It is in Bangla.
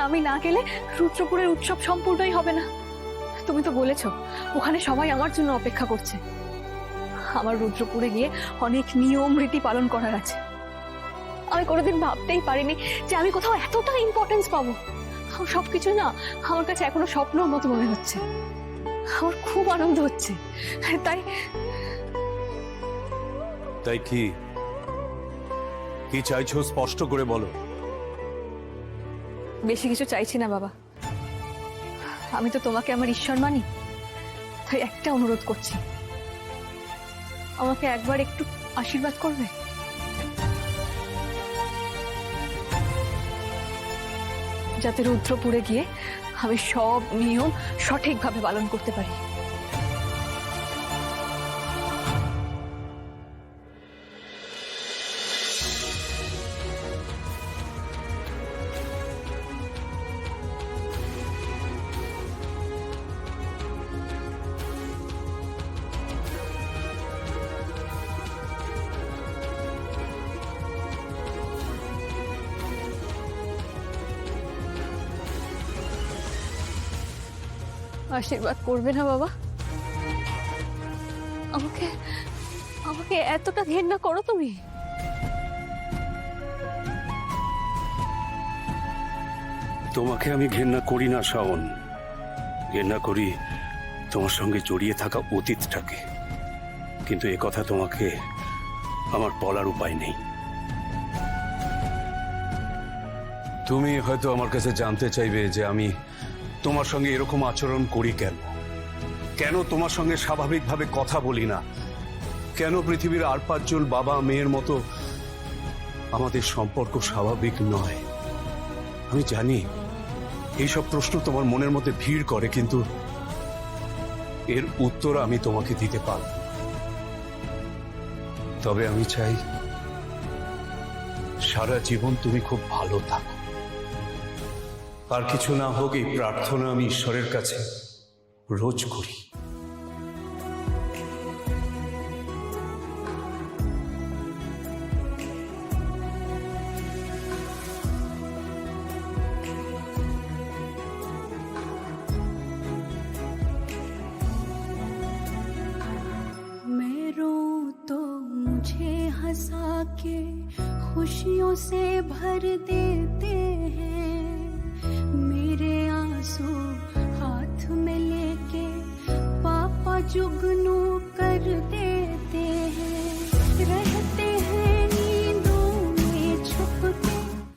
আমি না গেলে রুদ্রপুরের উৎসব সম্পূর্ণই হবে না। তুমি তো বলেছো ওখানে সবাই আমার জন্য অপেক্ষা করছে। আমার রুদ্রপুরে গিয়ে অনেক নিয়ম রীতি পালন করার আছে। আমি কোনোদিন ভাবতেই পারিনি যে আমি কোথাও এতটা ইম্পর্টেন্স পাবো। সবকিছু না আমার কাছে এখনো স্বপ্নের মতো মনে হচ্ছে। আমার খুব আনন্দ হচ্ছে। তাই তাই কি কি চাইছো স্পষ্ট করে বলো। বেশি কিছু চাইছি না বাবা, আমি তো তোমাকে আমার ঈশ্বর মানি। তাই একটা অনুরোধ করছি, আমাকে একবার একটু আশীর্বাদ করবে। যাতে রুদ্রপুরে গিয়ে আমি সব নিয়ম সঠিকভাবে পালন করতে পারি। আশীর্বাদ করবে না বাবা? আমাকে আমাকে এতটা ঘেন্না করো তুমি? তোমাকে আমি ঘেন্না করি না শাওন, ঘেন্না করি তোমার সঙ্গে জড়িয়ে থাকা অতীতটাকে। কিন্তু এ কথা তোমাকে আমার বলার উপায় নেই। তুমি হয়তো আমার কাছে জানতে চাইবে যে আমি তোমার সঙ্গে এরকম আচরণ করি কেন, কেন তোমার সঙ্গে স্বাভাবিকভাবে কথা বলি না, কেন পৃথিবীর আর পাঁচজন বাবা মেয়ের মতো আমাদের সম্পর্ক স্বাভাবিক নয়। আমি জানি এইসব প্রশ্ন তোমার মনের মধ্যে ভিড় করে, কিন্তু এর উত্তর আমি তোমাকে দিতে পারব। তবে আমি চাই সারা জীবন তুমি খুব ভালো থাকো। আর কিছু না হোক এই প্রার্থনা আমি ঈশ্বরের কাছে রোজ করি। मैं रोऊं तो मुझे हंसा के खुशियों से भर दे।